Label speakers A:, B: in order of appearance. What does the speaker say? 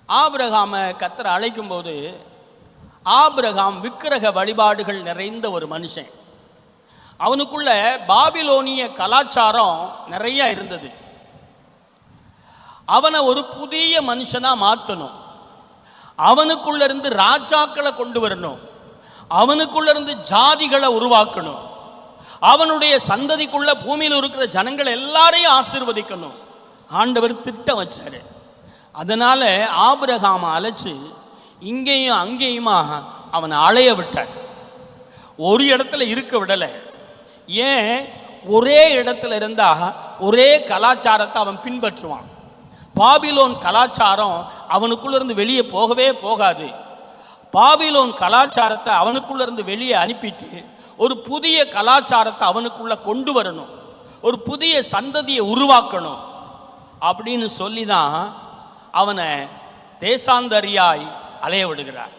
A: ஆபிரகாம கர்த்தர் அழைக்கும் போது ஆபிரகாம் விக்கிரக வழிபாடுகள் நிறைந்த ஒரு மனுஷன். அவனுக்குள்ள பாபிலோனிய கலாச்சாரம் நிறைய இருந்தது. அவனை ஒரு புதிய மனுஷனா மாற்றணும். அவனுக்குள்ள இருந்து ராஜாக்களை கொண்டு வரணும். அவனுக்குள்ள இருந்து ஜாதிகளை உருவாக்கணும். அவனுடைய சந்ததிக்குள்ள பூமியில் இருக்கிற ஜனங்கள் எல்லாரையும் ஆசீர்வதிக்கணும். ஆண்டவர் திட்டம் வச்சாரு. அதனால ஆபிரகாம அழைச்சு இங்கேயும் அங்கேயுமா அவனை அலைய விட்டார். ஒரு இடத்துல இருக்க விடலை. ஏன்? ஒரே இடத்துல இருந்தா ஒரே கலாச்சாரத்தை அவன் பின்பற்றுவான். பாபிலோன் கலாச்சாரம் அவனுக்குள்ள இருந்து வெளியே போகவே போகாது. பாபிலோன் கலாச்சாரத்தை அவனுக்குள்ள இருந்து வெளியே அனுப்பிட்டு ஒரு புதிய கலாச்சாரத்தை அவனுக்குள்ள கொண்டு வரணும். ஒரு புதிய சந்ததியை உருவாக்கணும் அப்படின்னு சொல்லி தான் அவனை தேசாந்தரியாய் அலைய விடுகிறார்.